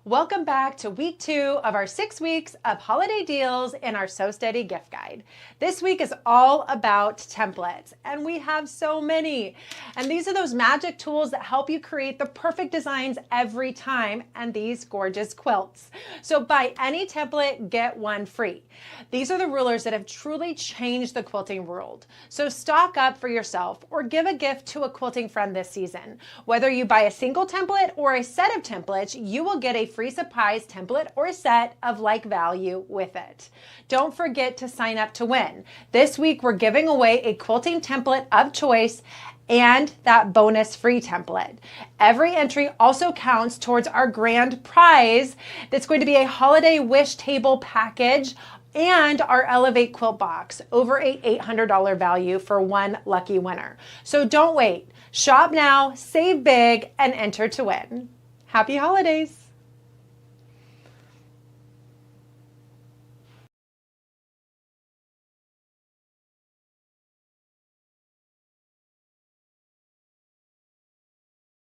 Welcome back to week 2 of our 6 weeks of holiday deals in our So Steady gift guide. This week is all about templates, and we have so many. And these are those magic tools that help you create the perfect designs every time, and these gorgeous quilts. So buy any template, get one free. These are the rulers that have truly changed the quilting world. So stock up for yourself or give a gift to a quilting friend this season. Whether you buy a single template or a set of templates, you will get a free surprise template or set of like value with it. Don't forget to sign up to win. This week we're giving away a quilting template of choice and that bonus free template. Every entry also counts towards our grand prize that's going to be a holiday wish table package and our Elevate Quilt Box, over a $800 value for one lucky winner. So don't wait. Shop now, save big, and enter to win. Happy holidays!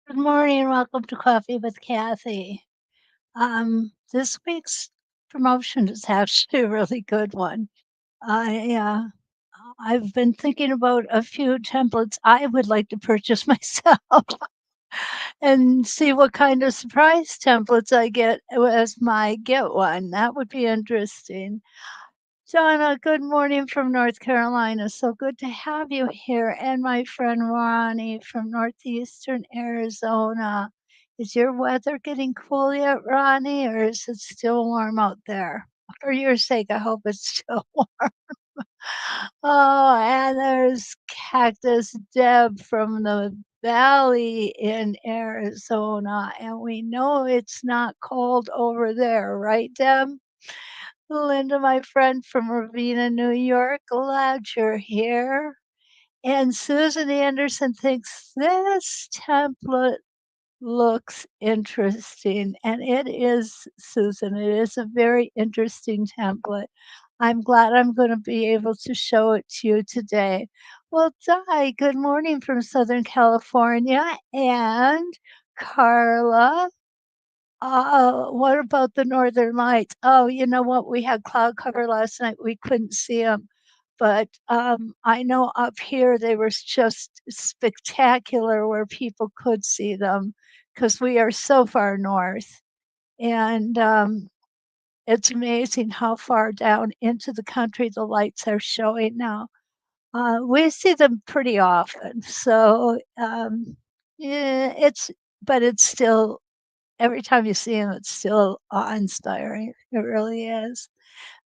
Good morning and welcome to Coffee with Kathy. This week's promotion is actually a really good one. I've been thinking about a few templates I would like to purchase myself and see what kind of surprise templates I get as my get one. That would be interesting. Donna, good morning from North Carolina. So good to have you here. And my friend Ronnie from Northeastern Arizona. Is your weather getting cool yet, Ronnie, or is it still warm out there? For your sake, I hope it's still warm. Oh, and there's Cactus Deb from the Valley in Arizona. And we know it's not cold over there, right, Deb? Linda, my friend from Ravenna, New York, glad you're here. And Susan Anderson thinks this template looks interesting. And it is, Susan, it is a very interesting template. I'm glad I'm going to be able to show it to you today. Well, Di, good morning from Southern California. And Carla, what about the northern lights? Oh, you know what? We had cloud cover last night. We couldn't see them. But I know up here they were just spectacular where people could see them because we are so far north. And it's amazing how far down into the country the lights are showing now. We see them pretty often. So yeah, but it's still every time you see him, it's still awe-inspiring. It really is.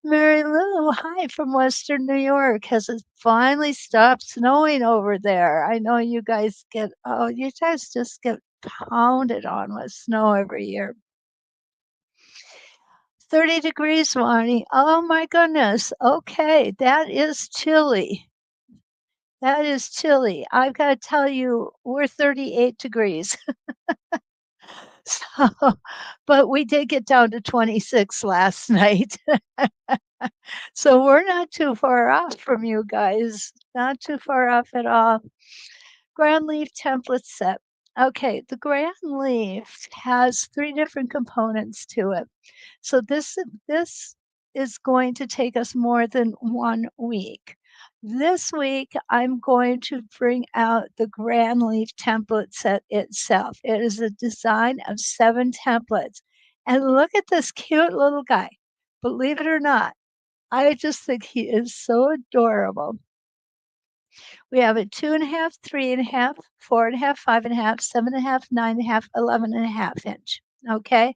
Mary Lou, hi from Western New York. Has it finally stopped snowing over there? I know you guys you guys just get pounded on with snow every year. 30 degrees, Marnie. Oh my goodness. Okay, that is chilly. That is chilly. I've got to tell you, we're 38 degrees. So, but we did get down to 26 last night. So we're not too far off from you guys. Not too far off at all. Ground leaf template set. Okay, the ground leaf has 3 different components to it. So this is going to take us more than 1 week. This week, I'm going to bring out the Grand Leaf template set itself. It is a design of 7 templates. And look at this cute little guy. Believe it or not, I just think he is so adorable. We have a 2.5, 3.5, 4.5, 5.5, 7.5, 9.5, 11.5 inch. Okay.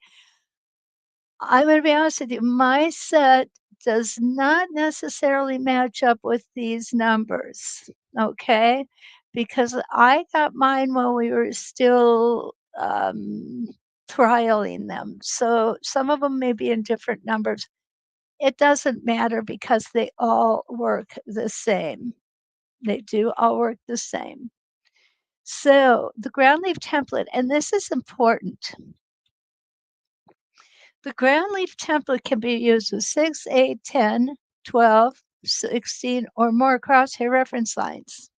I'm going to be honest with you. My set does not necessarily match up with these numbers. Okay. Because I got mine when we were still trialing them. So some of them may be in different numbers. It doesn't matter because they all work the same. They do all work the same. So the ground leaf template, and this is important. The ground leaf template can be used with 6, 8, 10, 12, 16, or more crosshair reference lines.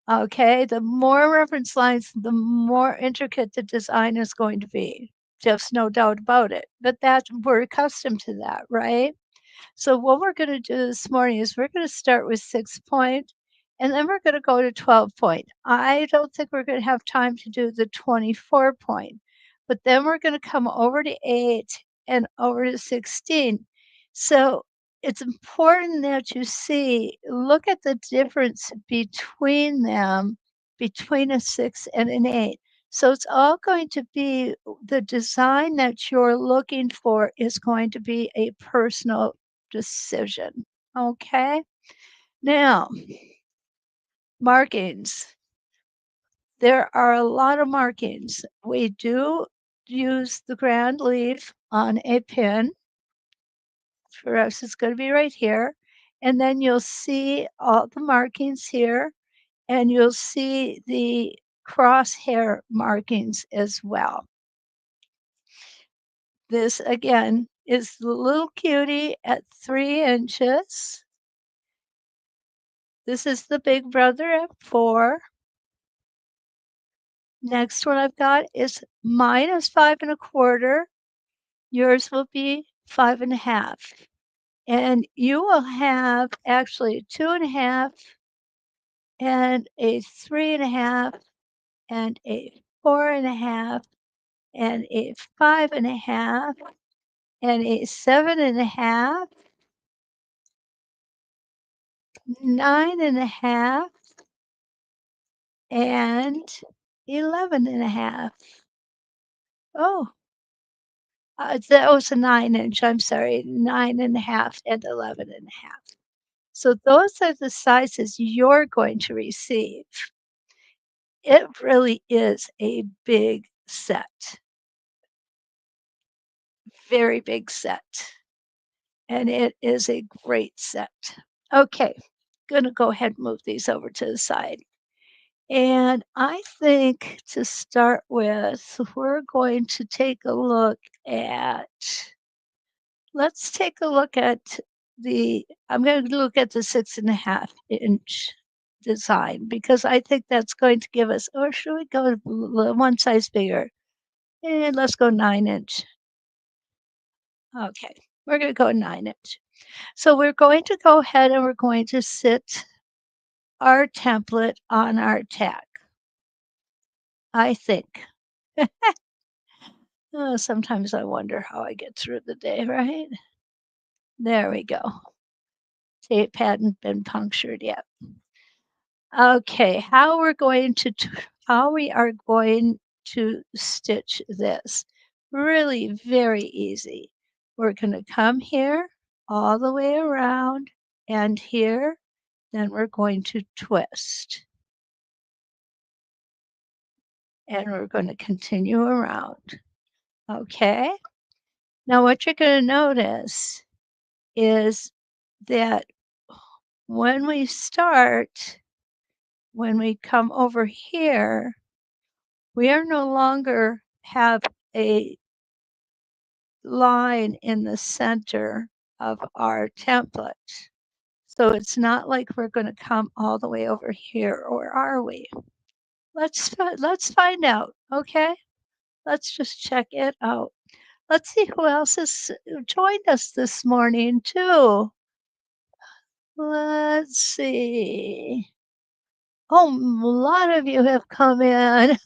Okay, the more reference lines, the more intricate the design is going to be. Just no doubt about it. But we're accustomed to that, right? So what we're going to do this morning is we're going to start with 6 point, and then we're going to go to 12 point. I don't think we're going to have time to do the 24 point, but then we're going to come over to 8 and over to 16. So it's important that you look at the difference between them, between a 6 and an 8. So it's all going to be the design that you're looking for is going to be a personal decision. Okay. Now, markings. There are a lot of markings. We do use the grand leaf on a pin. For us, it's going to be right here. And then you'll see all the markings here, and you'll see the crosshair markings as well. This again is the little cutie at 3 inches. This is the big brother at 4. Next one I've got is mine is 5 1/4. Yours will be 5 1/2. And you will have actually 2 1/2 and a 3 1/2 and a 4 1/2 and a 5 1/2 and a 7 1/2, 9 1/2, and 11 1/2. Oh, that was a 9 inch. I'm sorry, 9 1/2 and 11 1/2. So those are the sizes you're going to receive. It really is a big set, very big set, and it is a great set. Okay, gonna go ahead and move these over to the side. And I think to start with, we're going to take a look at, let's take a look at I'm going to look at the 6 1/2 inch design because I think that's going to give us, or should we go one size bigger? And let's go 9 inch. Okay, we're going to go 9 inch. So we're going to go ahead and we're going to sit our template on our tack, I think. Sometimes I wonder how I get through the day, right? There we go. Tape hadn't been punctured yet. Okay, how we are going to stitch this. Really very easy. We're going to come here all the way around and here, then we're going to twist. And we're going to continue around. Okay. Now what you're going to notice is that when we start, when we come over here, we are no longer have a line in the center of our template. So it's not like we're going to come all the way over here, or are we? Let's find out, okay? Let's just check it out. Let's see who else has joined us this morning too. Let's see. Oh, a lot of you have come in.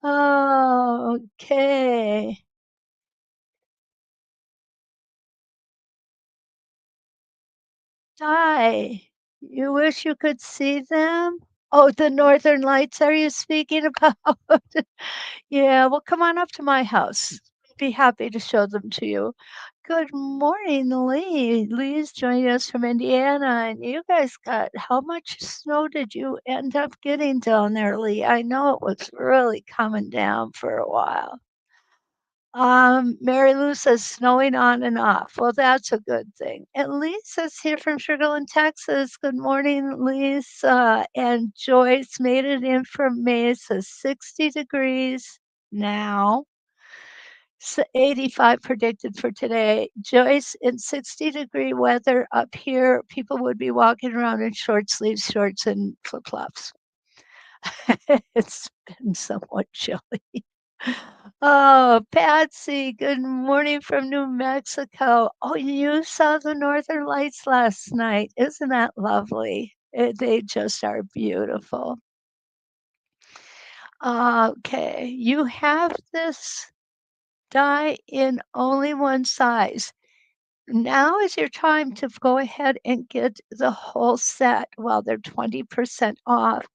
Okay. Hi. You wish you could see them? Oh, the Northern Lights are you speaking about? Yeah, well, come on up to my house. Be happy to show them to you. Good morning, Lee. Lee's joining us from Indiana, and you guys got how much snow did you end up getting down there, Lee? I know it was really coming down for a while. Mary Lou says snowing on and off. Well, that's a good thing. And Lisa's here from Sugarland, Texas. Good morning, Lisa. And Joyce made it in from Mesa, 60 degrees now. 85 predicted for today. Joyce, in 60-degree weather up here, people would be walking around in short sleeves, shorts, and flip flops. It's been somewhat chilly. Oh, Patsy, good morning from New Mexico. Oh, you saw the Northern Lights last night. Isn't that lovely? They just are beautiful. Okay, you have this die in only one size. Now is your time to go ahead and get the whole set while they're 20% off,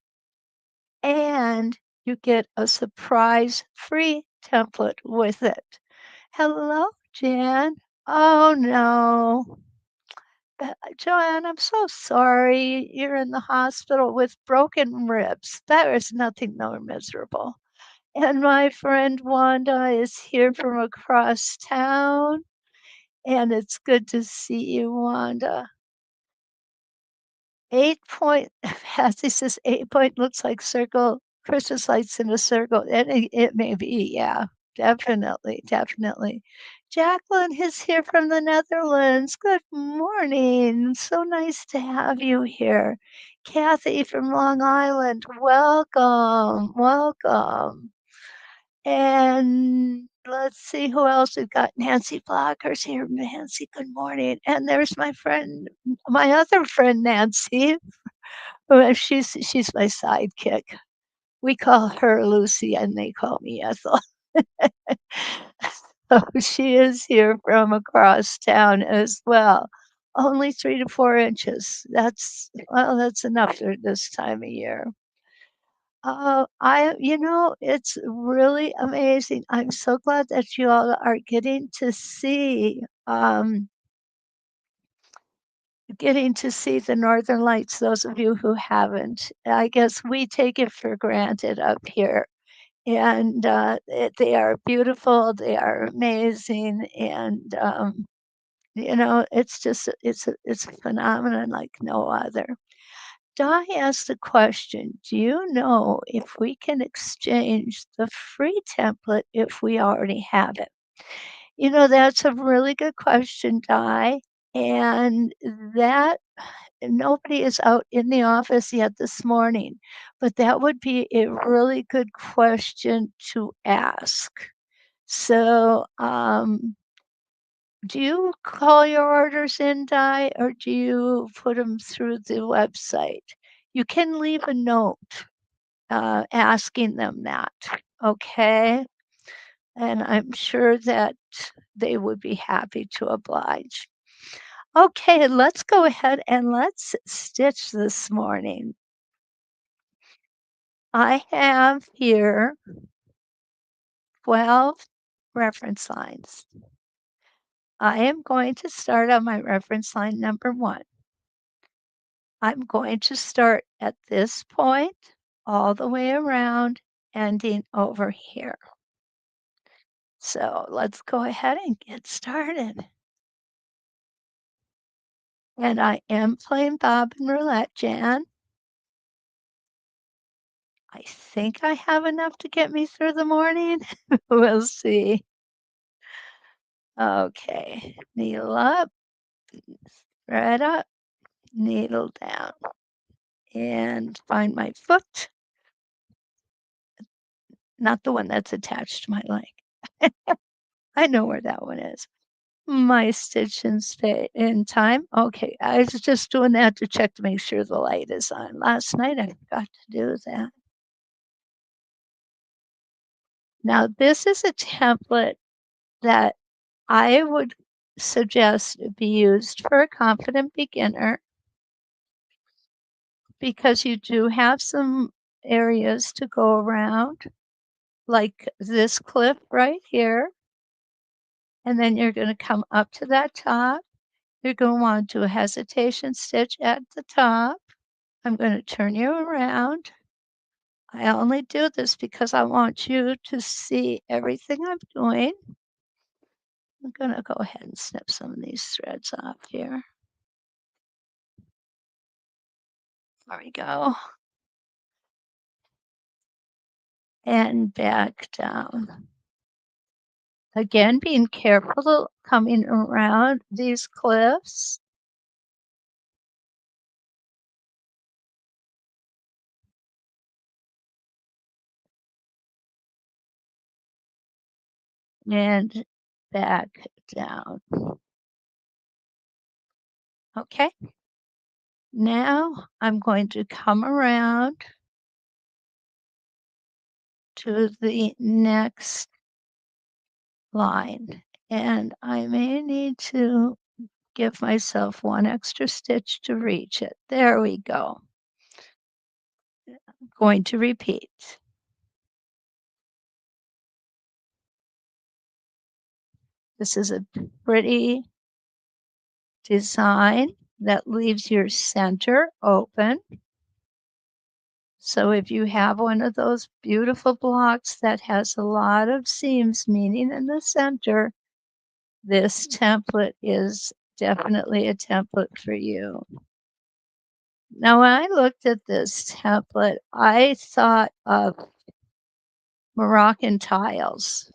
and you get a surprise free template with it. Hello, Jan. Oh no. Joanne, I'm so sorry. You're in the hospital with broken ribs. That is nothing more miserable. And my friend Wanda is here from across town, and it's good to see you, Wanda. 8 point, Patsy says 8 point looks like circle, Christmas lights in a circle. And it may be, yeah, definitely, definitely. Jacqueline is here from the Netherlands. Good morning. So nice to have you here. Kathy from Long Island, welcome, welcome. And let's see who else we've got. Nancy Blockers here. Nancy, good morning. And there's my friend, my other friend, Nancy. She's my sidekick. We call her Lucy, and they call me Ethel. So she is here from across town as well. Only 3 to 4 inches. That's enough for this time of year. It's really amazing. I'm so glad that you all are getting to see the Northern Lights, those of you who haven't. I guess we take it for granted up here. And they are beautiful, they are amazing, and it's a phenomenon like no other. Di asked the question, do you know if we can exchange the free template if we already have it? That's a really good question, Di. And that nobody is out in the office yet this morning, but that would be a really good question to ask. So, do you call your orders in, Di, or do you put them through the website? You can leave a note asking them that, okay? And I'm sure that they would be happy to oblige. Okay, let's go ahead and let's stitch this morning. I have here 12 reference lines. I am going to start on my reference line number 1. I'm going to start at this point all the way around, ending over here. So let's go ahead and get started. And I am playing bobbin roulette, Jan. I think I have enough to get me through the morning. We'll see. Okay, needle up, thread up, needle down, and find my foot. Not the one that's attached to my leg. I know where that one is. My stitch and stay in time. Okay, I was just doing that to check to make sure the light is on. Last night I forgot to do that. Now this is a template that I would suggest be used for a confident beginner because you do have some areas to go around, like this clip right here. And then you're going to come up to that top. You're going to want to do a hesitation stitch at the top. I'm going to turn you around. I only do this because I want you to see everything I'm doing. I'm going to go ahead and snip some of these threads off here. There we go. And back down. Again, being careful coming around these cliffs. and back down. Okay, now I'm going to come around to the next line, and I may need to give myself one extra stitch to reach it. There we go. Going to repeat. This is a pretty design that leaves your center open. So if you have one of those beautiful blocks that has a lot of seams meeting in the center, this template is definitely a template for you. Now, when I looked at this template, I thought of Moroccan tiles.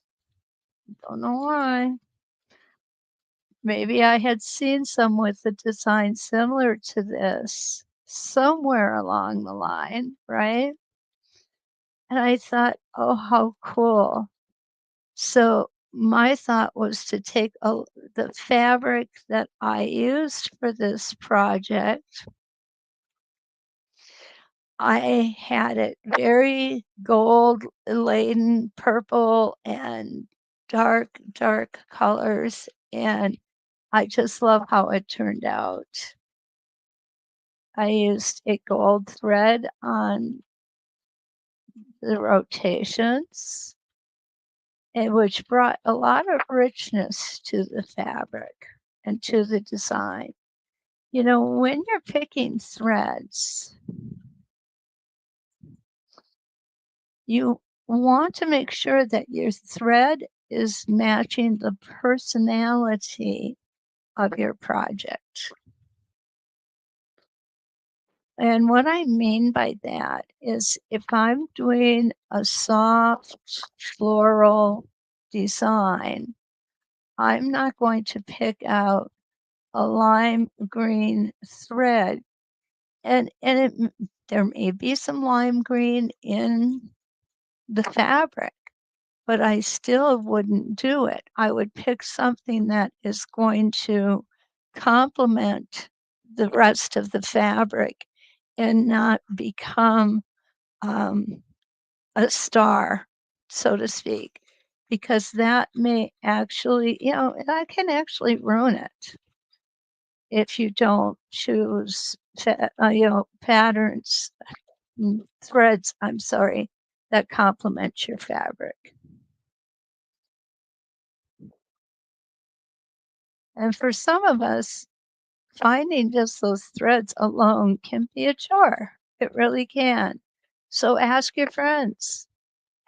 Don't know why. Maybe I had seen some with a design similar to this somewhere along the line, right? And I thought, oh, how cool. So my thought was to take the fabric that I used for this project. I had it very gold laden, purple and dark, dark colors. And I just love how it turned out. I used a gold thread on the rotations, and which brought a lot of richness to the fabric and to the design. You know, when you're picking threads, you want to make sure that your thread is matching the personality of your project. And what I mean by that is if I'm doing a soft floral design, I'm not going to pick out a lime green thread. There may be some lime green in the fabric, but I still wouldn't do it. I would pick something that is going to complement the rest of the fabric and not become a star, so to speak, because that may actually, that can actually ruin it if you don't choose, patterns, threads, I'm sorry, that complement your fabric. And for some of us, finding just those threads alone can be a chore. It really can. So ask your friends.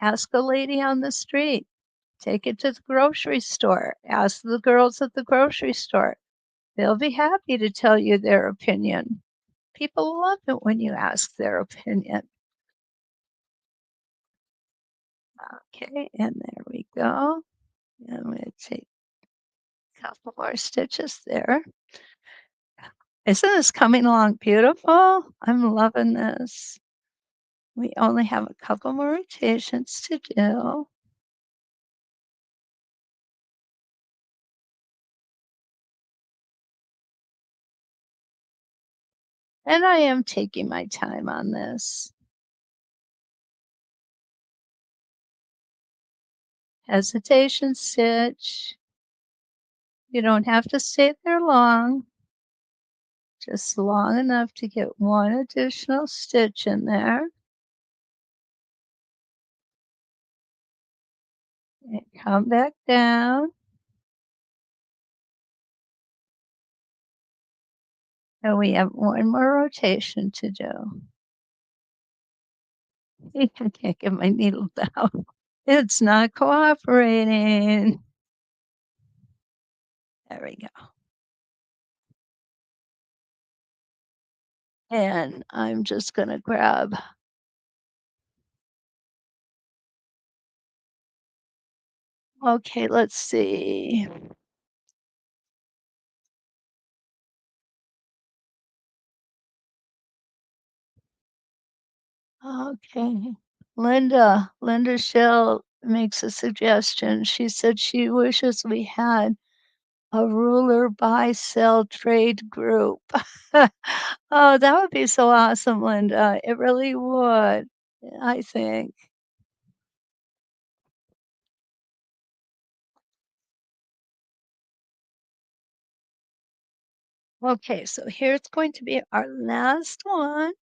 Ask a lady on the street. Take it to the grocery store. Ask the girls at the grocery store. They'll be happy to tell you their opinion. People love it when you ask their opinion. Okay, and there we go. I'm going to take a couple more stitches there. Isn't this coming along beautiful? I'm loving this. We only have a couple more rotations to do. And I am taking my time on this. Hesitation stitch. You don't have to stay there long, just long enough to get one additional stitch in there. And come back down. And we have one more rotation to do. I can't get my needle down. It's not cooperating. There we go. And I'm just going to grab okay, let's see. Okay. Linda Shell makes a suggestion. She said she wishes we had a ruler buy sell trade group. Oh, that would be so awesome, Linda. It really would, I think. Okay, so here's going to be our last one.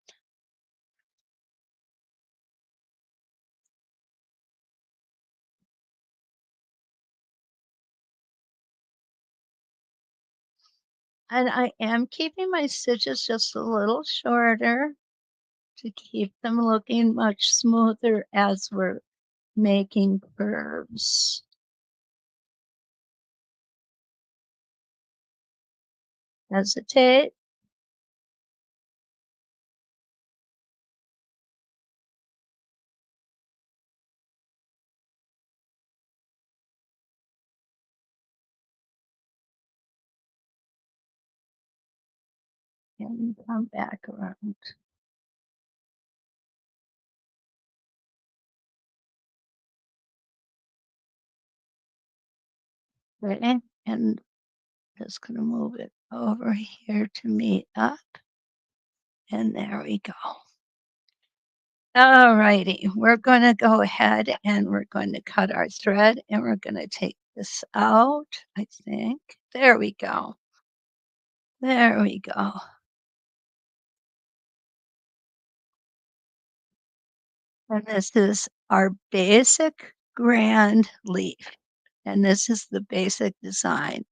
And I am keeping my stitches just a little shorter to keep them looking much smoother as we're making curves. Hesitate. And come back around. Okay, and just going to move it over here to meet up. And there we go. All righty, we're going to go ahead and we're going to cut our thread and we're going to take this out, I think. There we go. There we go. And this is our basic grand leaf. And this is the basic design.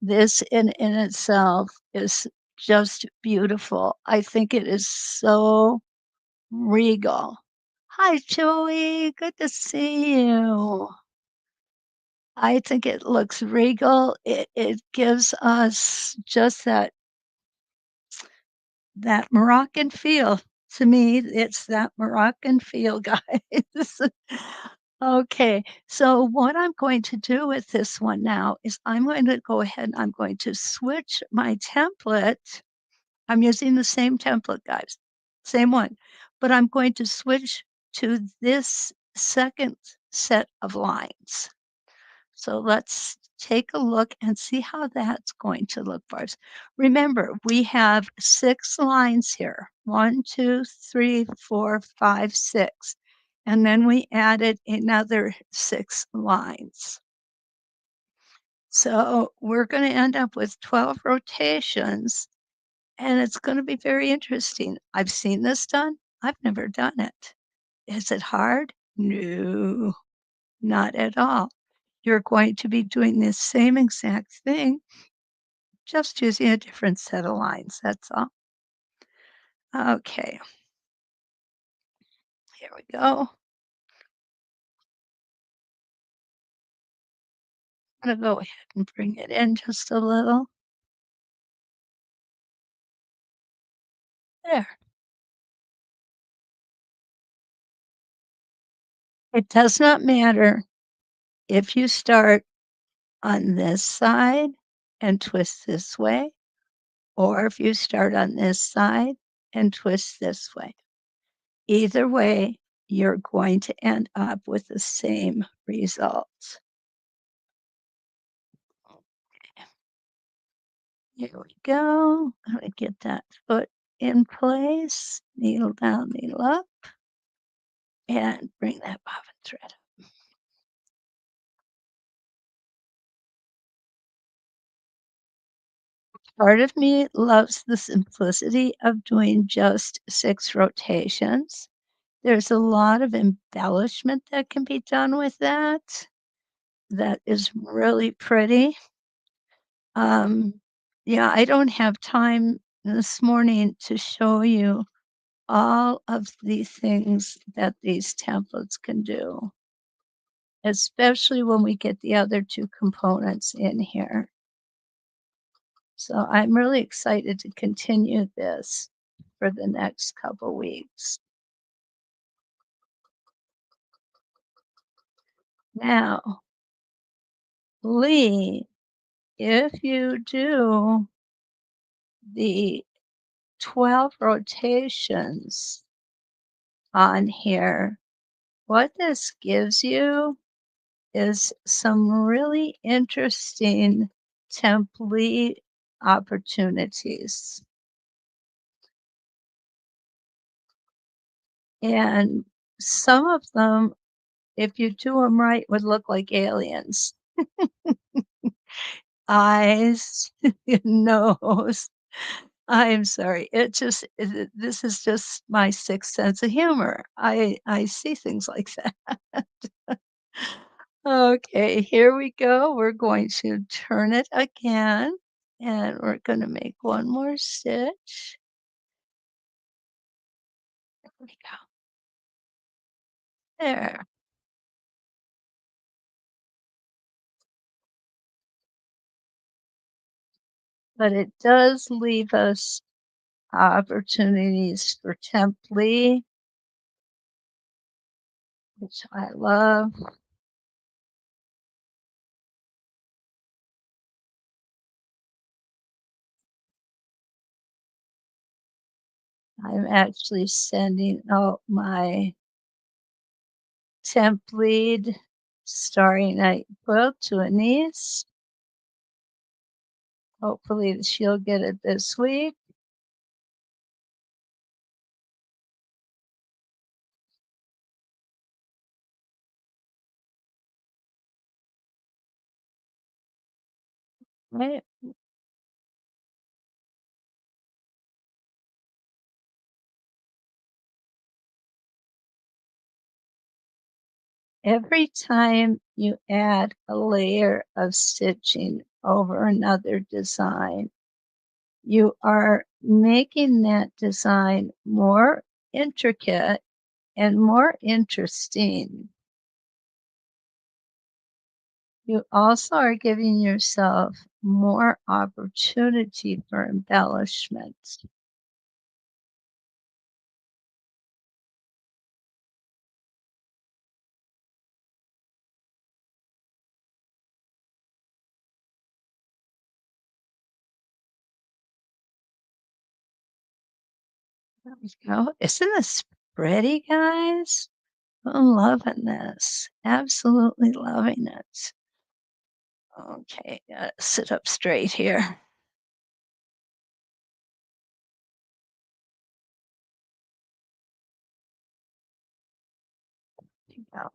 This in itself is just beautiful. I think it is so regal. Hi, Joey. Good to see you. I think it looks regal. It gives us just that Moroccan feel. To me, it's that Moroccan feel, guys. Okay, so what I'm going to do with this one now is I'm going to go ahead and I'm going to switch my template. I'm using the same template, guys, same one, but I'm going to switch to this second set of lines. So let's take a look and see how that's going to look for us. Remember, we have 6 lines here. 1, 2, 3, 4, 5, 6. And then we added another 6 lines. So we're going to end up with 12 rotations, and it's going to be very interesting. I've seen this done. I've never done it. Is it hard? No, not at all. You're going to be doing the same exact thing, just using a different set of lines. That's all. Okay, here we go. I'm going to go ahead and bring it in just a little. There. It does not matter if you start on this side and twist this way, or if you start on this side and twist this way. Either way, you're going to end up with the same results. Here we go. I'm going to get that foot in place, needle down, needle up, and bring that bobbin thread up. Part of me loves the simplicity of doing just 6 rotations. There's a lot of embellishment that can be done with that. That is really pretty. Yeah, I don't have time this morning to show you all of the things that these templates can do, especially when we get the other 2 components in here. So I'm really excited to continue this for the next couple weeks. Now, Lee, if you do the 12 rotations on here, what this gives you is some really interesting template opportunities. And some of them, if you do them right, would look like aliens. Eyes, nose. I'm sorry. This is just my sixth sense of humor. I see things like that. Okay, here we go. We're going to turn it again, and we're gonna make one more stitch. There we go. There. But it does leave us opportunities for template, which I love. I'm actually sending out my template Starry Night quilt to a niece. Hopefully she'll get it this week. Right? Every time you add a layer of stitching over another design, you are making that design more intricate and more interesting. You also are giving yourself more opportunity for embellishment. There we go. Isn't this pretty, guys? I'm loving this. Absolutely loving it. Okay, gotta sit up straight here. Go.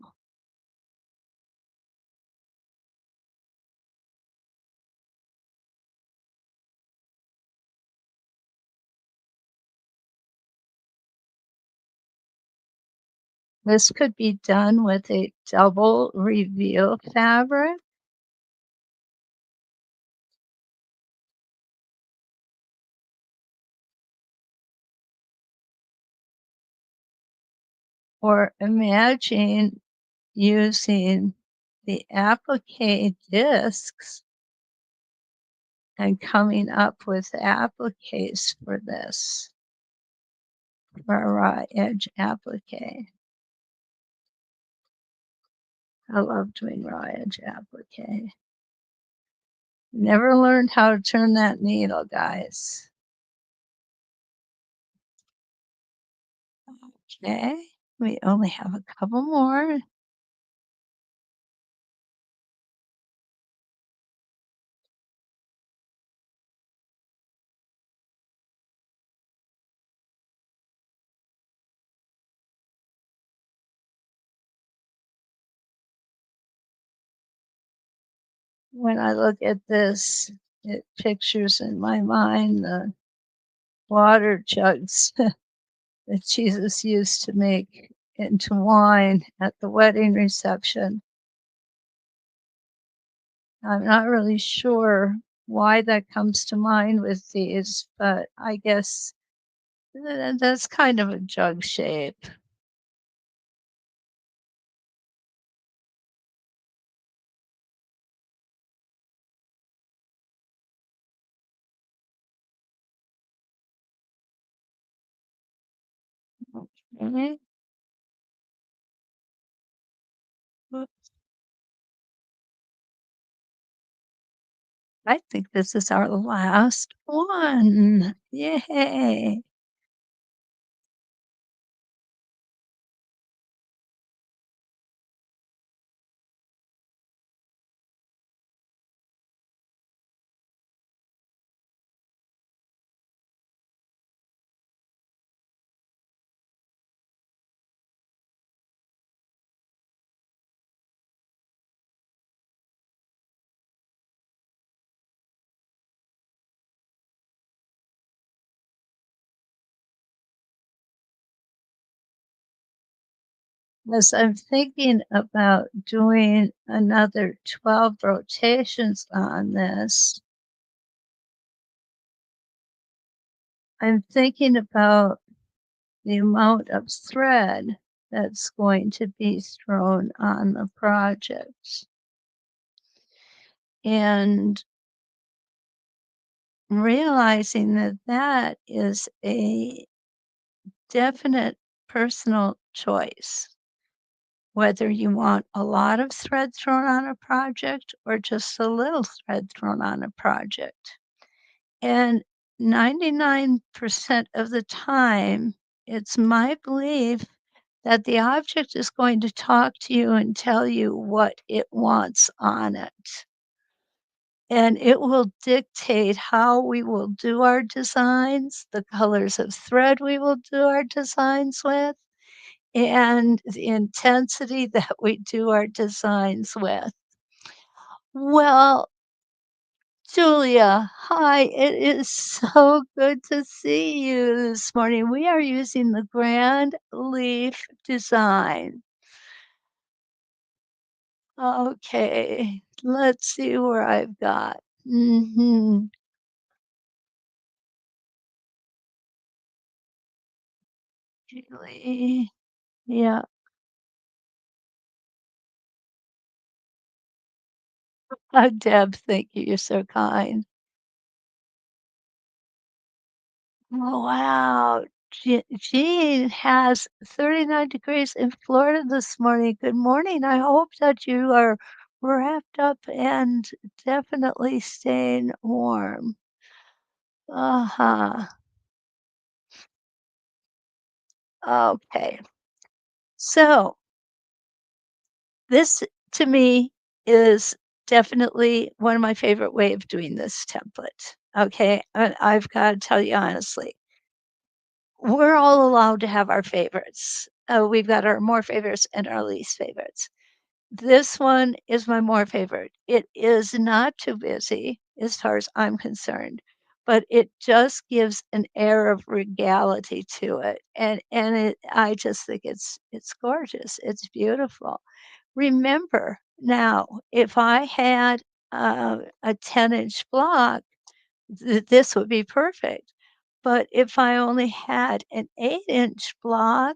This could be done with a double reveal fabric or imagine using the applique discs and coming up with appliques for this, for a raw edge applique. I love doing raw edge applique. Never learned how to turn that needle, guys. Okay, we only have a couple more. When I look at this, it pictures in my mind the water jugs that Jesus used to make into wine at the wedding reception. I'm not really sure why that comes to mind with these, but I guess that's kind of a jug shape. Okay. I think this is our last one. Yay. as I'm thinking about doing another 12 rotations on this, I'm thinking about the amount of thread that's going to be thrown on the project. And realizing that that is a definite personal choice, whether you want a lot of thread thrown on a project or just a little thread thrown on a project. And 99% of the time, it's my belief that the object is going to talk to you and tell you what it wants on it. And it will dictate how we will do our designs, the colors of thread we will do our designs with, and the intensity that we do our designs with. Well, Julia, hi. It is so good to see you this morning. We are using the Grand Leaf design. Okay, let's see where I've got. Julie. Yeah. Oh, Deb, thank you. You're so kind. Oh, wow. Jean has 39 degrees in Florida this morning. Good morning. I hope that you are wrapped up and definitely staying warm. Uh-huh. Okay. So this to me is definitely one of my favorite way of doing this template. Okay. And I've got to tell you honestly, we're all allowed to have our favorites. We've got our more favorites and our least favorites. This one is my more favorite. It is not too busy as far as I'm concerned, but it just gives an air of regality to it. And I just think it's gorgeous. It's beautiful. Remember now, if I had a 10-inch block, this would be perfect. But if I only had an 8-inch block,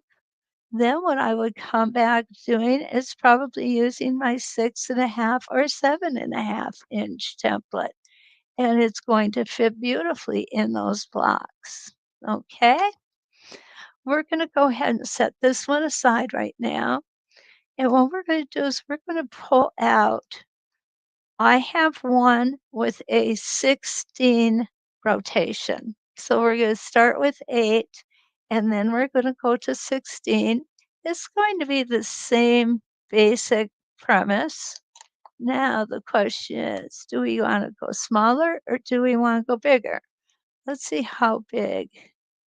then what I would come back doing is probably using my 6.5 or 7.5-inch template, and it's going to fit beautifully in those blocks. Okay, we're going to go ahead and set this one aside right now. And what we're going to do is we're going to pull out. I have one with a 16 rotation. So we're going to start with 8 and then we're going to go to 16. It's going to be the same basic premise. Now the question is, do we want to go smaller or do we want to go bigger? Let's see how big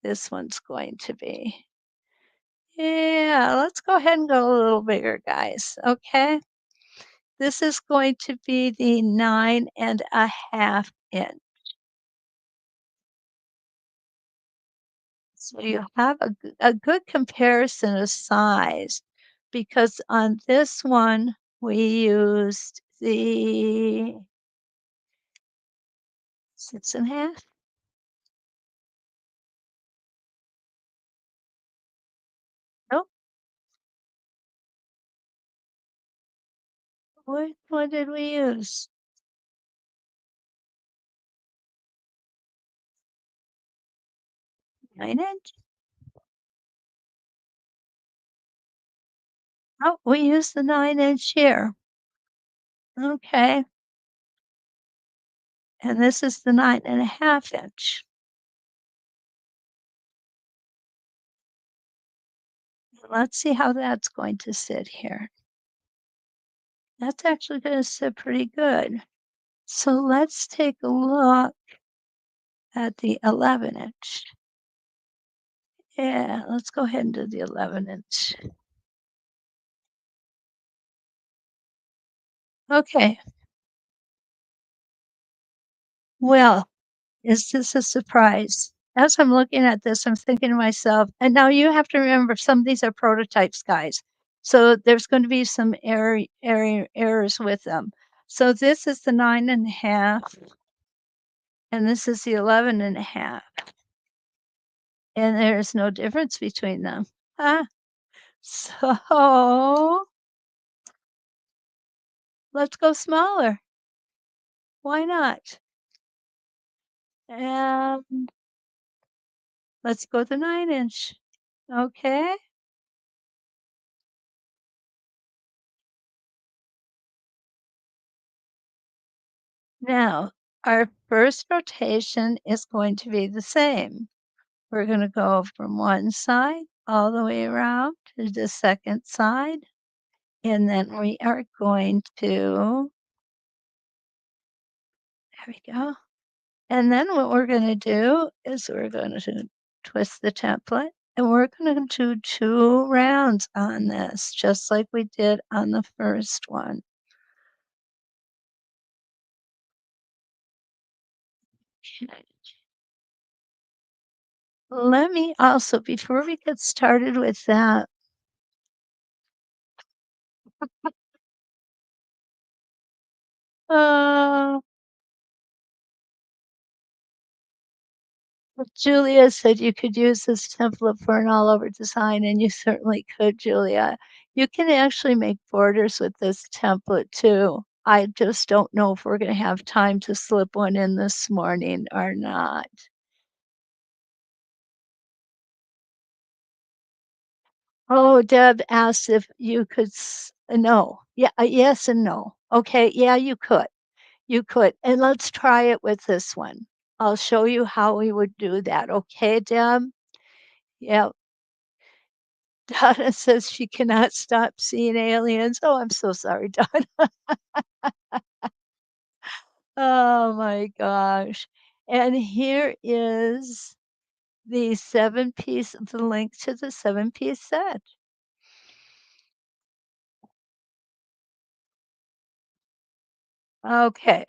this one's going to be. Yeah, let's go ahead and go a little bigger, guys. Okay. This is going to be the 9.5 inch. So you have a good comparison of size because on this one, we used the 6.5. Oh, what did we use? 9 inch? Oh, we used the 9 inch here. Okay. And this is the 9.5 inch. Let's see how that's going to sit here. That's actually going to sit pretty good. So let's take a look at the 11 inch. Yeah, let's go ahead and do the 11 inch. Okay. Well, is this a surprise? As I'm looking at this, I'm thinking to myself, and now you have to remember some of these are prototypes, guys. So there's going to be some errors with them. So this is the 9.5, and this is the 11.5, and there's no difference between them. Huh? So let's go smaller. Why not? And let's go the 9-inch. Okay. Now, our first rotation is going to be the same. We're going to go from one side all the way around to the second side. And then we are going to, there we go. And then what we're going to do is we're going to twist the template and we're going to do 2 rounds on this, just like we did on the first one. Let me also, before we get started with that, uh, Julia said you could use this template for an all-over design, and you certainly could, Julia. You can actually make borders with this template too. I just don't know if we're going to have time to slip one in this morning or not. Oh, Deb asked if you could, no. Yeah, yes and no. Okay, yeah, you could. You could. And let's try it with this one. I'll show you how we would do that. Okay, Deb? Yeah. Donna says she cannot stop seeing aliens. Oh, I'm so sorry, Donna. Oh my gosh. And here is the 7-piece, the link to the 7-piece set. Okay.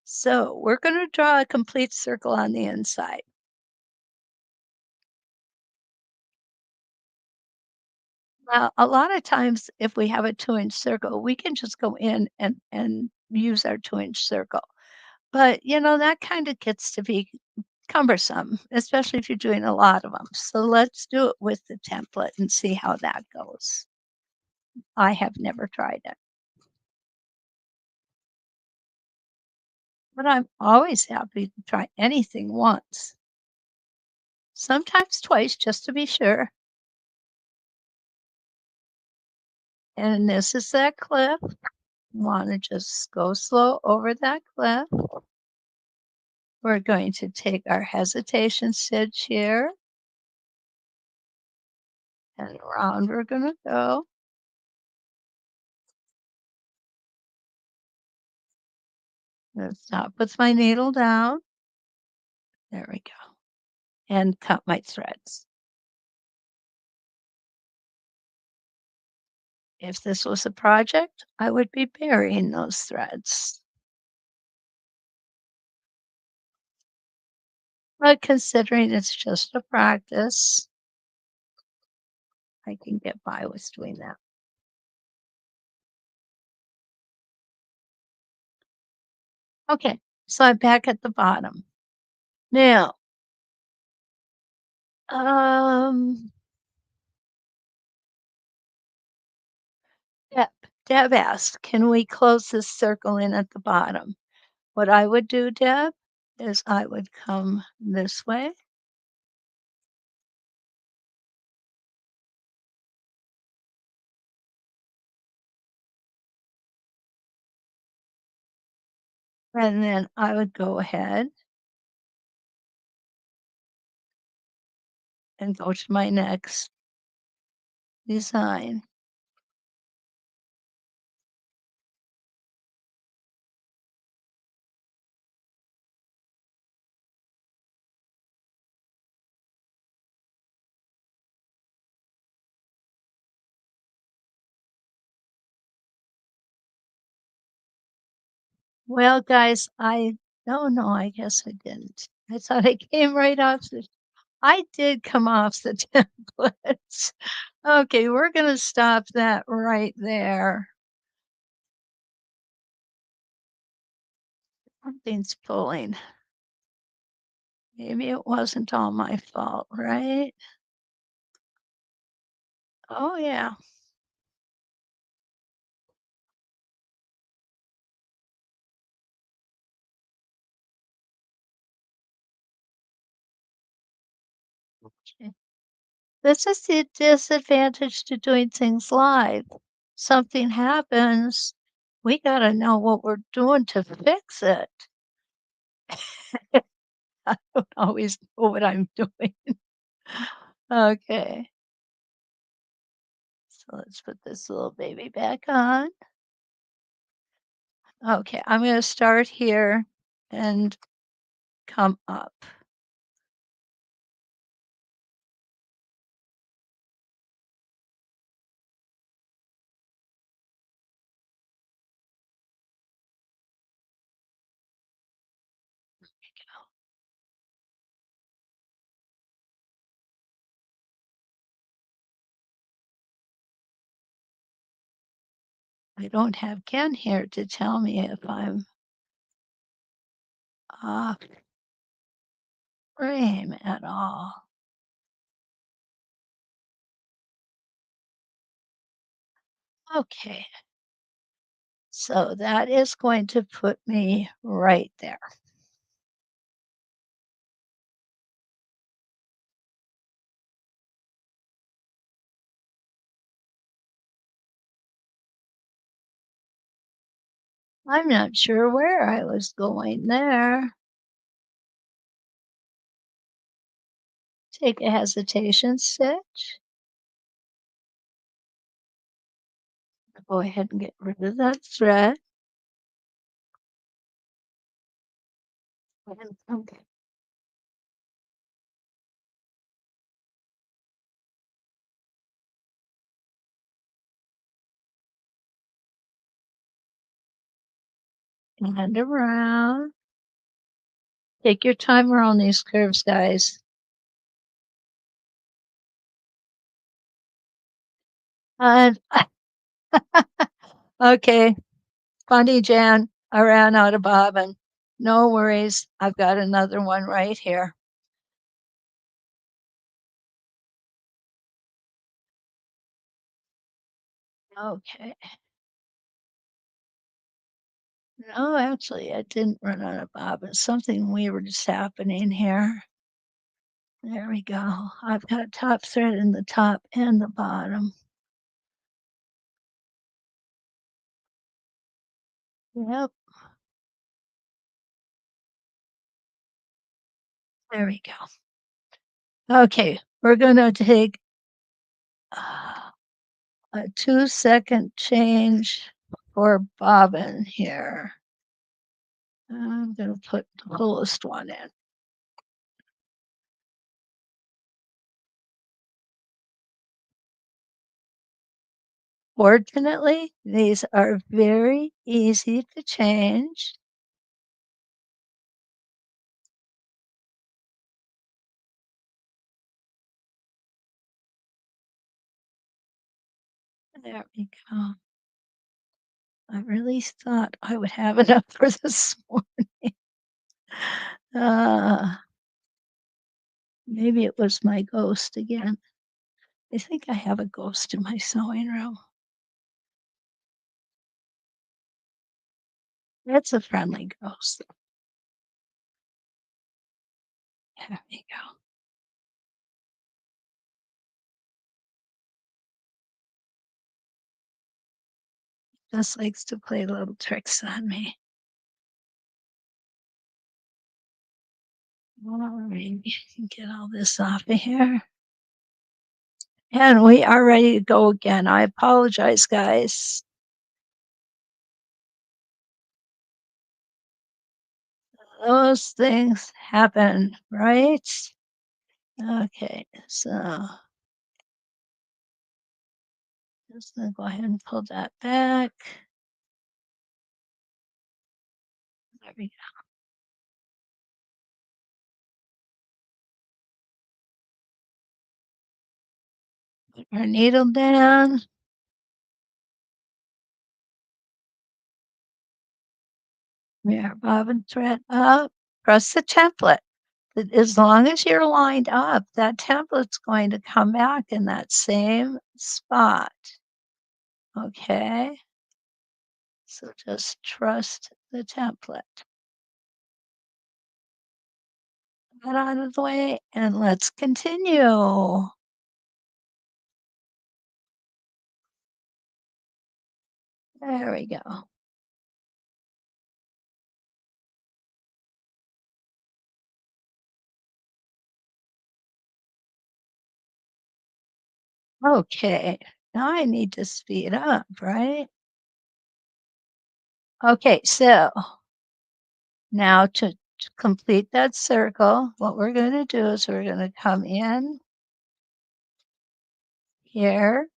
So we're going to draw a complete circle on the inside. Now, a lot of times, if we have a 2-inch circle, we can just go in and use our 2-inch circle. But, that kind of gets to be cumbersome, especially if you're doing a lot of them. So let's do it with the template and see how that goes. I have never tried it, but I'm always happy to try anything once, sometimes twice, just to be sure. And this is that cliff. Want to just go slow over that cliff. We're going to take our hesitation stitch here, and around we're going to go. Let's stop with my needle down. There we go. And cut my threads. If this was a project, I would be burying those threads. But considering it's just a practice, I can get by with doing that. Okay, so I'm back at the bottom. Now, Deb, Deb asked, can we close this circle in at the bottom? What I would do, Deb, is I would come this way. And then I would go ahead and go to my next design. Well, guys, I don't know. I guess I didn't. I thought I came right off the I did come off the templates. Okay, we're gonna stop that right there. Something's pulling. Maybe it wasn't all my fault, right? Oh, yeah. Okay. This is the disadvantage to doing things live. Something happens, we gotta know what we're doing to fix it. I don't always know what I'm doing. Okay, so let's put this little baby back on. Okay, I'm gonna start here and come up. I don't have Ken here to tell me if I'm off frame at all. Okay, so that is going to put me right there. I'm not sure where I was going there. Take a hesitation stitch. Go ahead and get rid of that thread. And okay. And around. Take your time around these curves, guys. And okay, funny, Jan, I ran out of bobbin. No worries, I've got another one right here. Okay. No, actually, I didn't run out of bobbin. Something weird is happening here. There we go. I've got top thread in the top and the bottom. Yep, there we go. Okay, we're gonna take a 2-second change for bobbin here. I'm gonna put the fullest one in. Fortunately, these are very easy to change. There we go. I really thought I would have enough for this morning. Uh, maybe it was my ghost again. I think I have a ghost in my sewing room. That's a friendly ghost. There we go. Just likes to play little tricks on me. All right, get all this off of here. And we are ready to go again. I apologize, guys. Those things happen, right? Okay, so just gonna go ahead and pull that back. There we Put our needle down. We are bobbin thread up. Press the template. As long as you're lined up, that template's going to come back in that same spot. Okay? So just trust the template. Get out of the way and let's continue. There we go. Okay, now I need to speed up, right? Okay, so now to complete that circle, what we're going to do is we're going to come in here,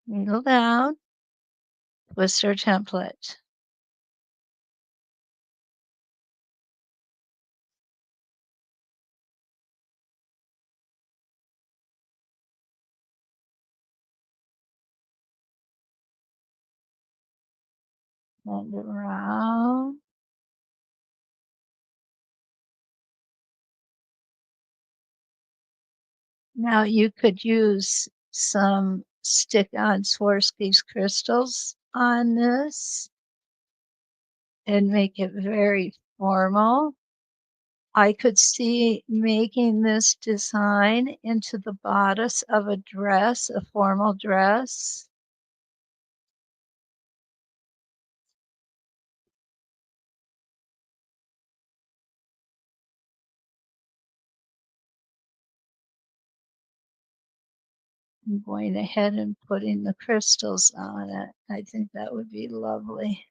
needle down, twist our template. And around. Now you could use some stick-on Swarovski's crystals on this and make it very formal. I could see making this design into the bodice of a dress, a formal dress. I'm going ahead and putting the crystals on it. I think that would be lovely.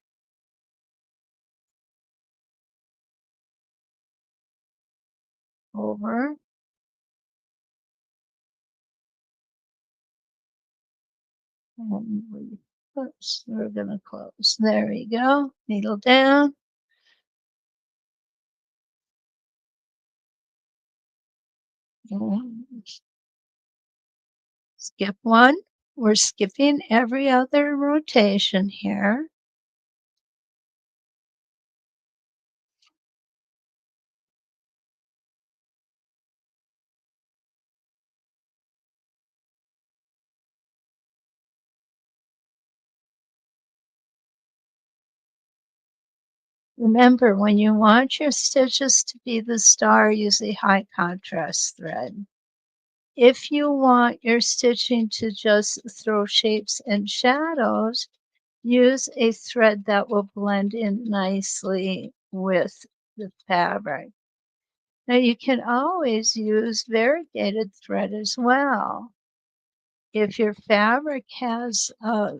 Over. And we're going to close. There we go. Needle down. And skip one. We're skipping every other rotation here. Remember, when you want your stitches to be the star, use a high contrast thread. If you want your stitching to just throw shapes and shadows, use a thread that will blend in nicely with the fabric. Now you can always use variegated thread as well. If your fabric has a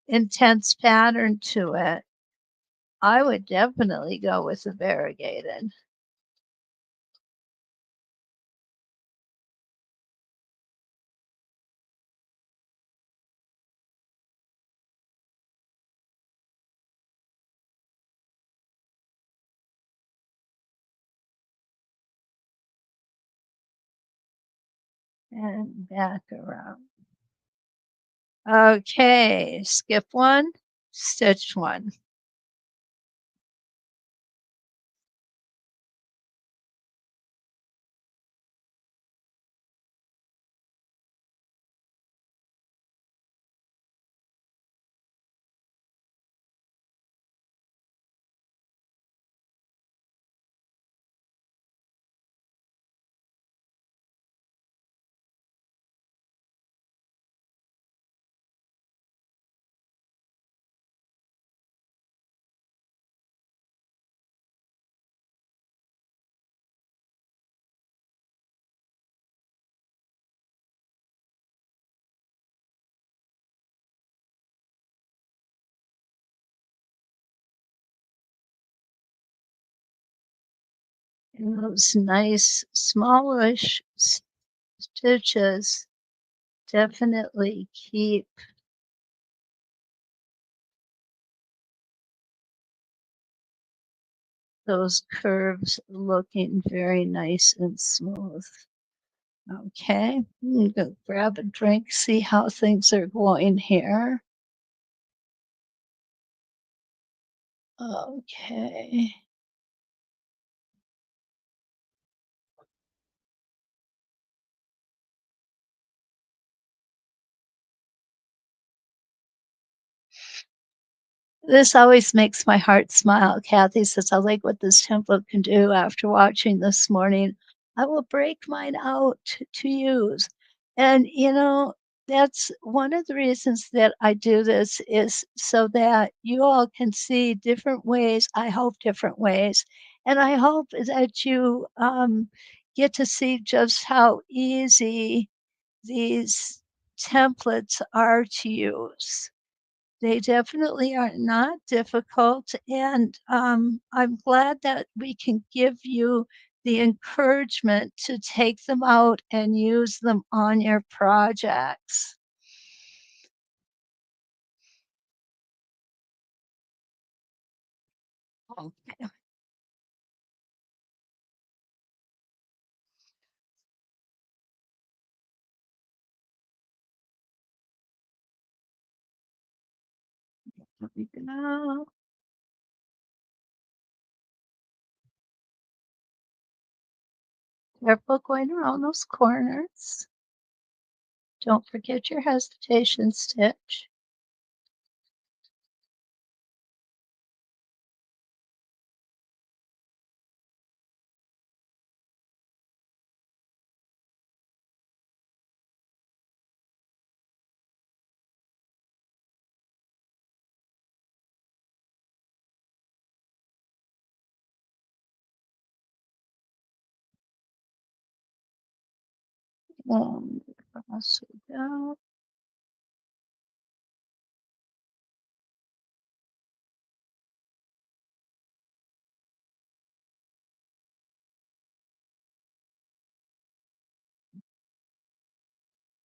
intense pattern to it, I would definitely go with the variegated. And back around. Okay, skip one, stitch one. And those nice smallish stitches definitely keep those curves looking very nice and smooth. Okay, I'm gonna grab a drink, see how things are going here. Okay. This always makes my heart smile. Kathy says, "I like what this template can do after watching this morning. I will break mine out to use." And, that's one of the reasons that I do this is so that you all can see different ways, I hope different ways, and I hope that you, get to see just how easy these templates are to use. They definitely are not difficult, and, I'm glad that we can give you the encouragement to take them out and use them on your projects. Okay, here we go. Careful going around those corners. Don't forget your hesitation stitch. And across we go.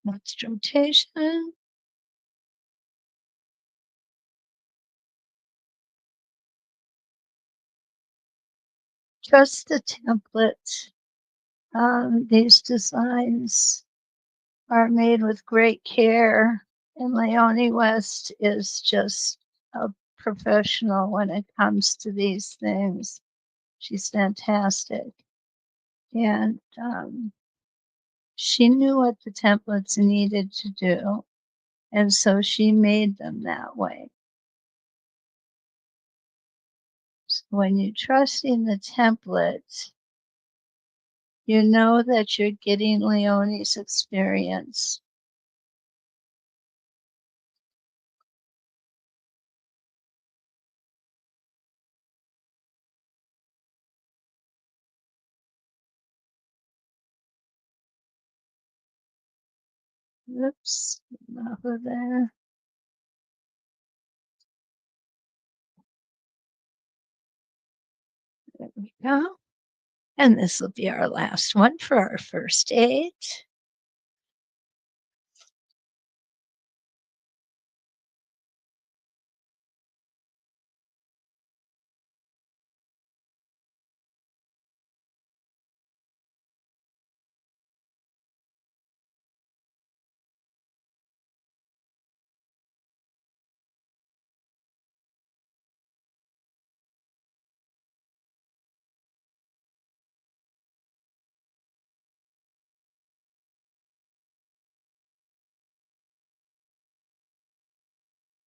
Next rotation. Trust the template. These designs are made with great care, and Leonie West is just a professional when it comes to these things. She's fantastic, and she knew what the templates needed to do, and so she made them that way. So when you trust in the template, you know that you're getting Leonie's experience. Oops, over there. There we go. And this will be our last one for our first aid.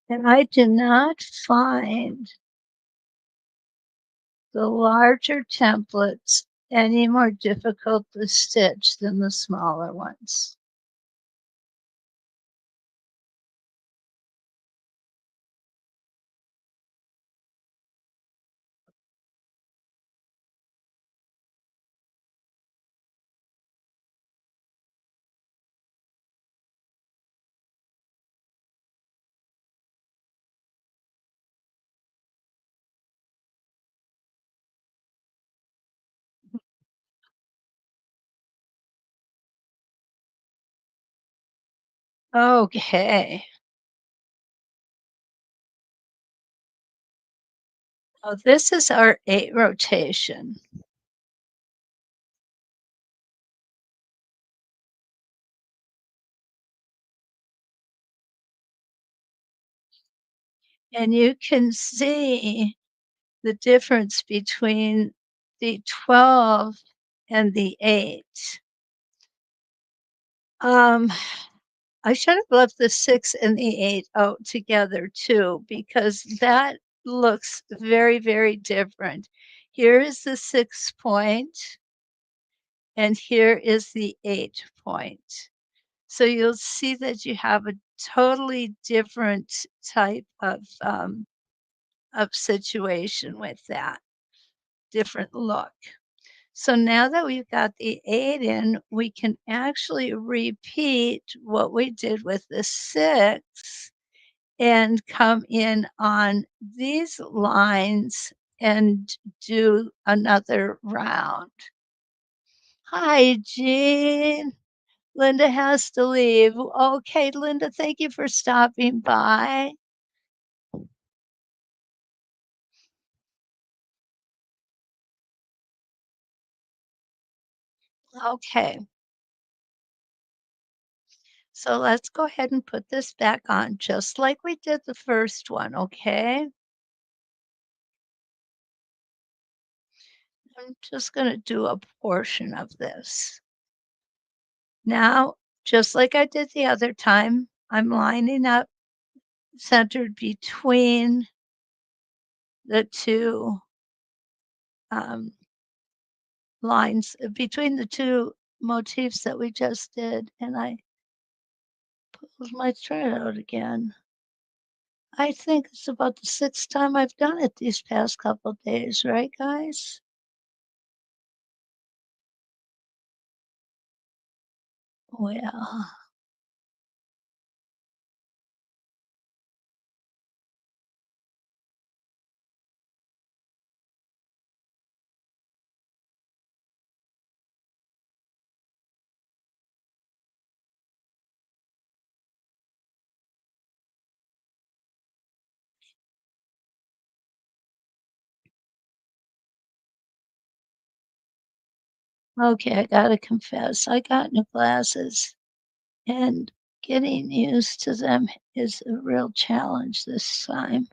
And I do not find the larger templates any more difficult to stitch than the smaller ones. Okay. Oh, this is our 8 rotation. And you can see the difference between the 12 and the 8. Um, I should have left the 6 and the 8 out together too, because that looks very, very different. Here is the 6 point, and here is the 8 point. So you'll see that you have a totally different type of situation with that, different look. So now that we've got the 8 in, we can actually repeat what we did with the 6 and come in on these lines and do another round. Hi, Jean. Linda has to leave. Okay, Linda, thank you for stopping by. Okay, so let's go ahead and put this back on just like we did the first one, okay? I'm just going to do a portion of this. Now, just like I did the other time, I'm lining up centered between the two um, lines, between the two motifs that we just did, and I pulled my thread out again. I think it's about the 6th time I've done it these past couple days, right, guys? Well, okay, I gotta confess, I got new glasses, and getting used to them is a real challenge this time.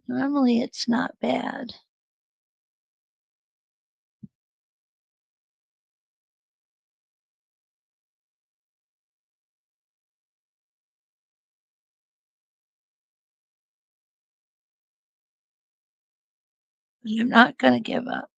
Normally, it's not bad. But I'm not gonna give up.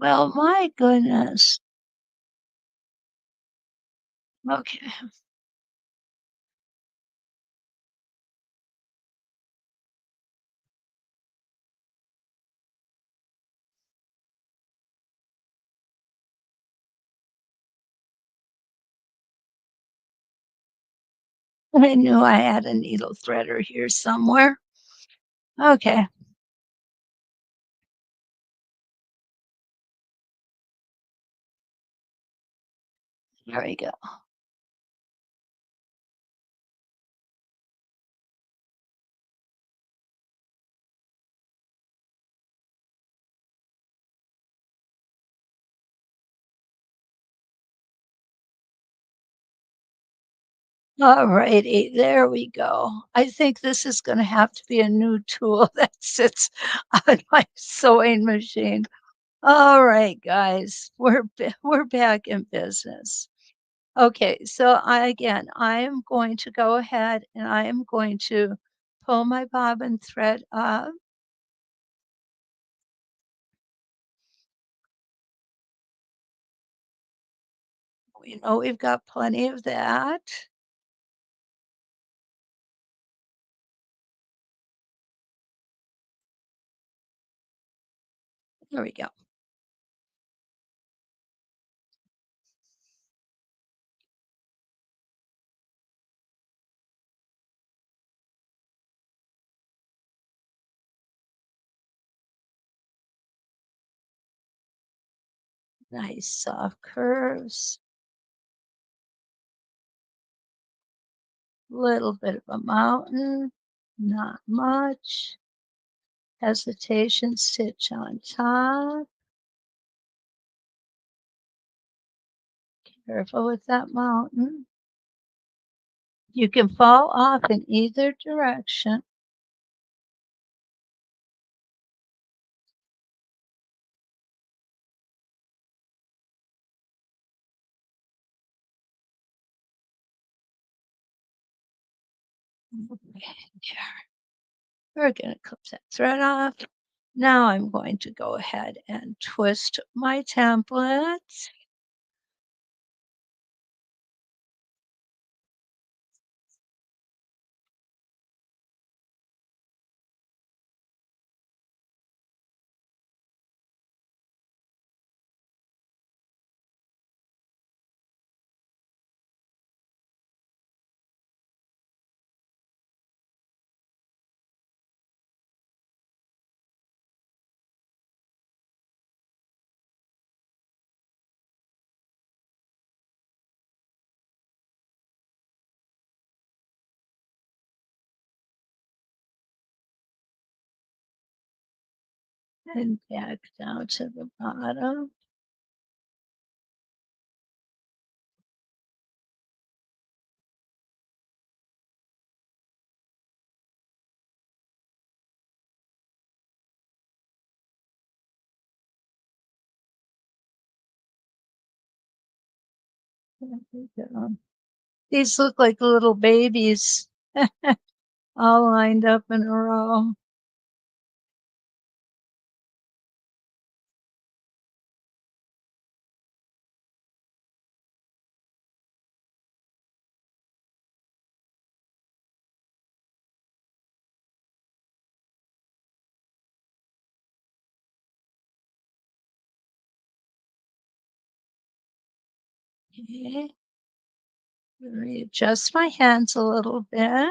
Well, my goodness. Okay, I knew I had a needle threader here somewhere. Okay, there we go. Alrighty, there we go. I think this is gonna have to be a new tool that sits on my sewing machine. Alright, guys, we're back in business. Okay, so I am going to go ahead and I am going to pull my bobbin thread up. We know we've got plenty of that. There we go. Nice soft curves. Little bit of a mountain, not much. Hesitation stitch on top. Careful with that mountain. You can fall off in either direction. We're going to clip that thread off. Now I'm going to go ahead and twist my template. And back down to the bottom. There we go. These look like little babies all lined up in a row. Okay. Readjust my hands a little bit.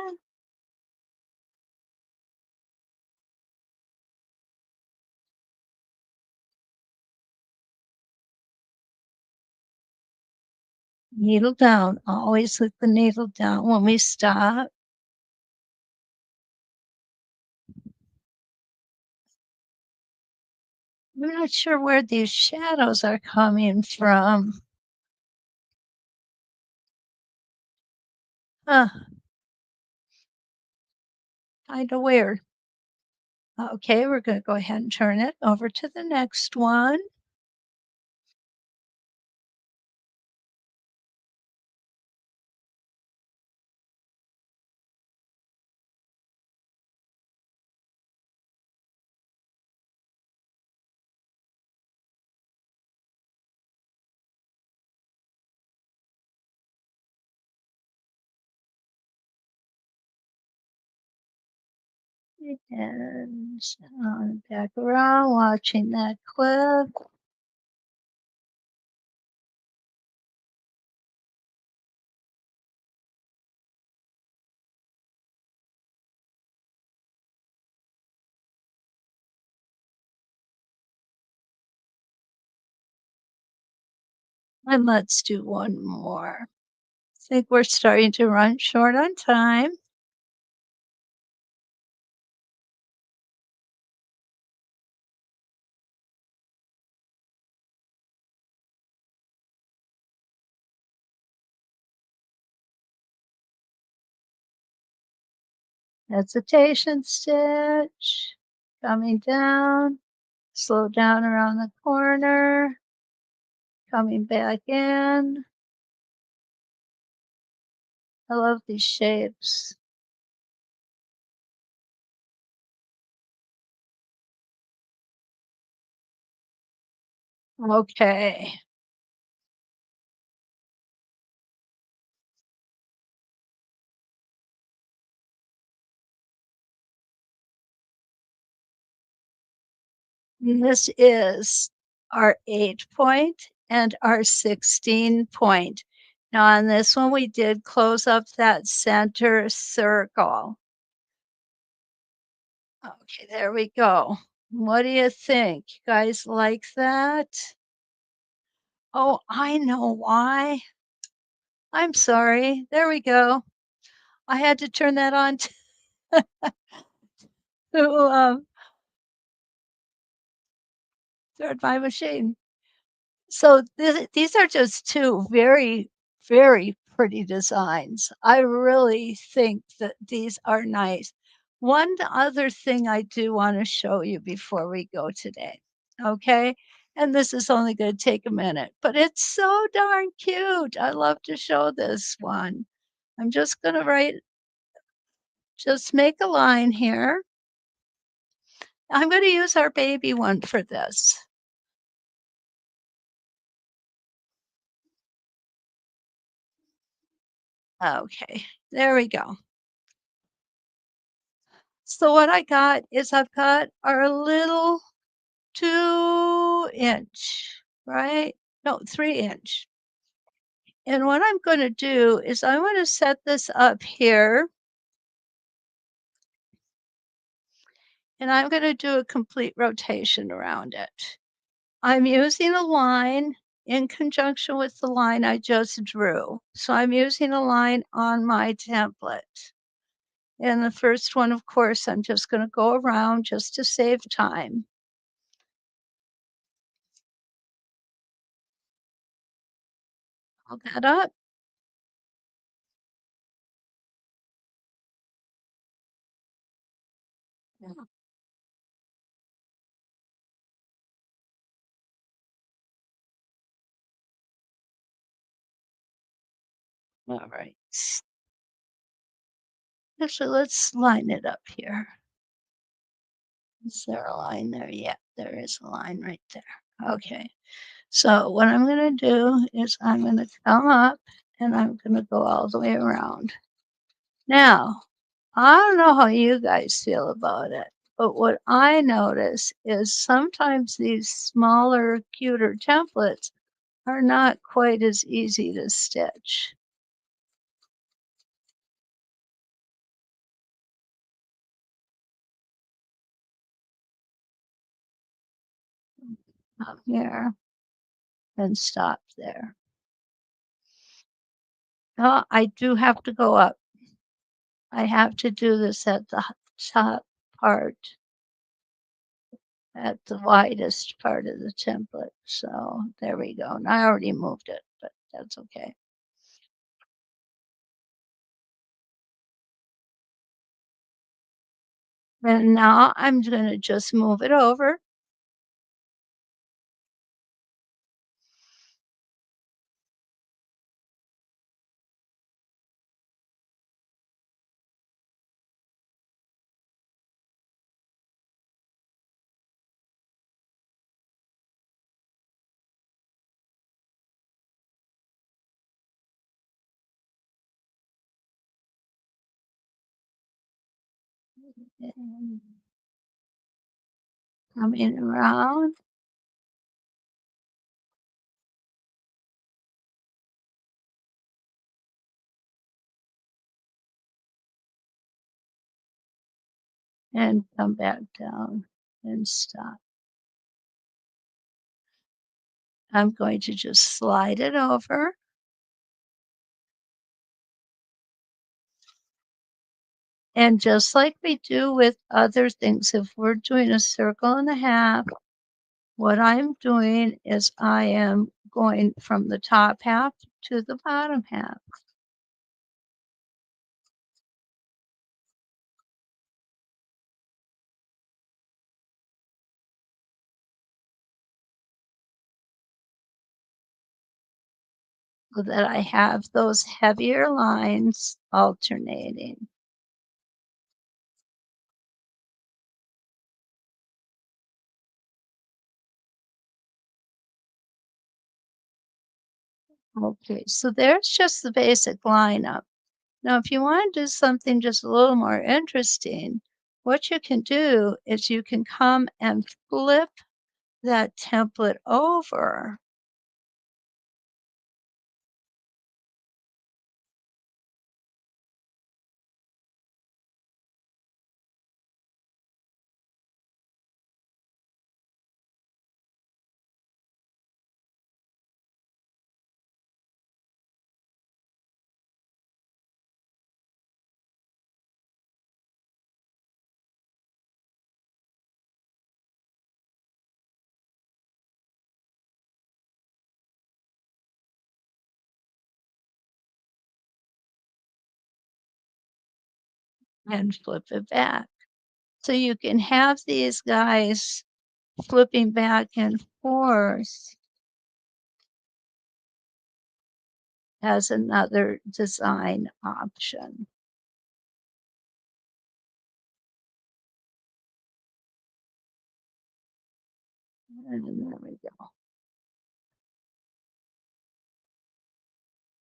Needle down. Always let the needle down when we stop. I'm not sure where these shadows are coming from. Kind of weird. Okay, we're going to go ahead and turn it over to the next one. And back around, watching that clip. And let's do one more. I think we're starting to run short on time. Hesitation stitch, coming down, slow down around the corner, coming back in. I love these shapes. Okay. This is our 8 point and our 16 point. Now on this one, we did close up that center circle. Okay, there we go. What do you think? You guys like that? Oh, I know why. I'm sorry. There we go. I had to turn that on to start my machine. So these are just two very, very pretty designs. I really think that these are nice. One other thing I do want to show you before we go today, okay? And this is only going to take a minute, but it's so darn cute. I love to show this one. I'm just going to just make a line here. I'm going to use our baby one for this. Okay, there we go. So what I got is I've got our little 2 inch, right? No, 3 inch. And what I'm going to do is I'm going to set this up here and I'm going to do a complete rotation around it. I'm using a line in conjunction with the line I just drew. So I'm using a line on my template. And the first one, of course, I'm just going to go around just to save time. Hold that up. Yeah. All right. Actually, let's line it up here. Is there a line there? Yeah, there is a line right there. Okay. So what I'm going to do is I'm going to come up and I'm going to go all the way around. Now, I don't know how you guys feel about it, but what I notice is sometimes these smaller, cuter templates are not quite as easy to stitch. Up here and stop there. Oh, I do have to go up. I have to do this at the top part, at the widest part of the template. So there we go. And I already moved it, but that's okay. And now I'm going to just move it over. And coming around. And come back down and stop. I'm going to just slide it over. And just like we do with other things, if we're doing a circle and a half, what I'm doing is I am going from the top half to the bottom half. So that I have those heavier lines alternating. Okay, so there's just the basic lineup. Now, if you want to do something just a little more interesting, what you can do is you can come and flip that template over. and flip it back. So you can have these guys flipping back and forth as another design option. And there we go.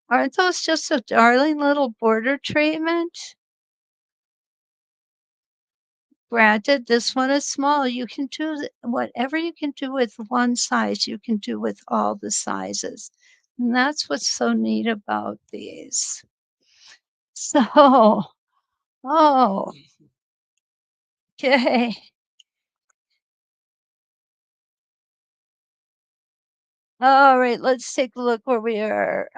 Aren't those just a darling little border treatment? Granted, this one is small. You can do whatever you can do with one size, you can do with all the sizes. And that's what's so neat about these. So, oh, okay. All right, let's take a look where we are.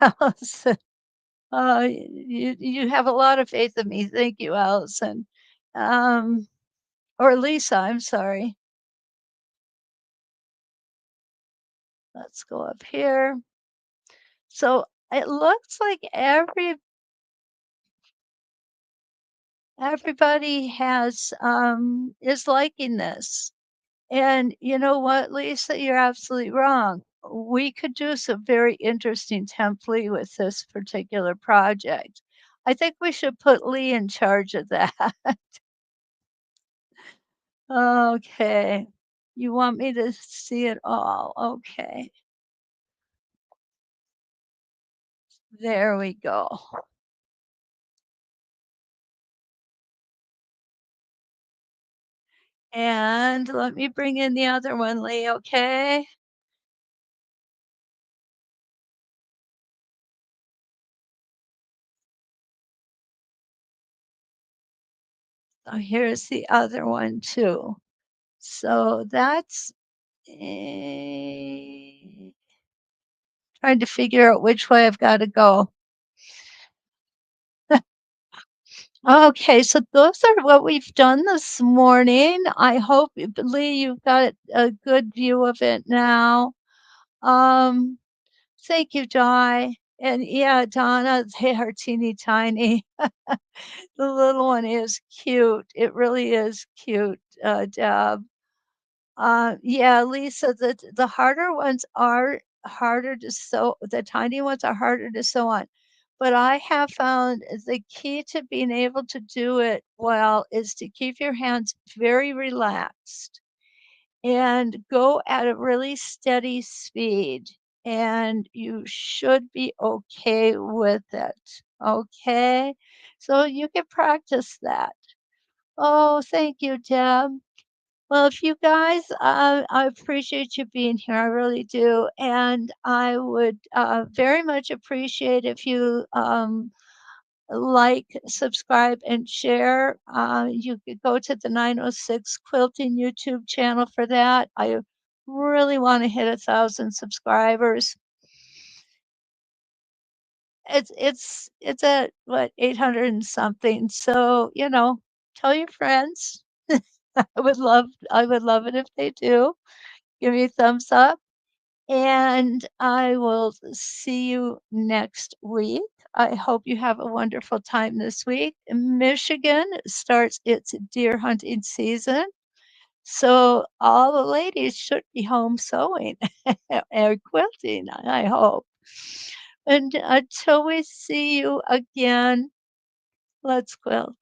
Allison, you have a lot of faith in me. Thank you, Allison. Um, or Lisa, I'm sorry. Let's go up here. So it looks like everybody has is liking this. And you know what, Lisa, you're absolutely wrong. We could do some very interesting template with this particular project. I think we should put Lee in charge of that. Okay. You want me to see it all? Okay. There we go. And let me bring in the other one, Lee, okay? Oh, here's the other one too. So that's trying to figure out which way I've got to go. Okay, so those are what we've done this morning. I hope, Lee, you've got a good view of it now. Um, Thank you, Di. And yeah, Donna, they are teeny tiny. The little one is cute. It really is cute, Deb. Yeah, Lisa, the harder ones are harder to sew. The tiny ones are harder to sew on. But I have found the key to being able to do it well is to keep your hands very relaxed and go at a really steady speed. And you should be okay with it. Okay. So you can practice that. Oh, thank you, Deb. Well, if you guys, I appreciate you being here. I really do. And I would very much appreciate if you like, subscribe, and share. You could go to the 906 Quilting YouTube channel for that. I really want to hit 1,000 subscribers. It's at what 800 and something. So tell your friends. I would love it if they do. Give me a thumbs up. And I will see you next week. I hope you have a wonderful time this week. Michigan starts its deer hunting season. So all the ladies should be home sewing or quilting, I hope. And until we see you again, let's quilt.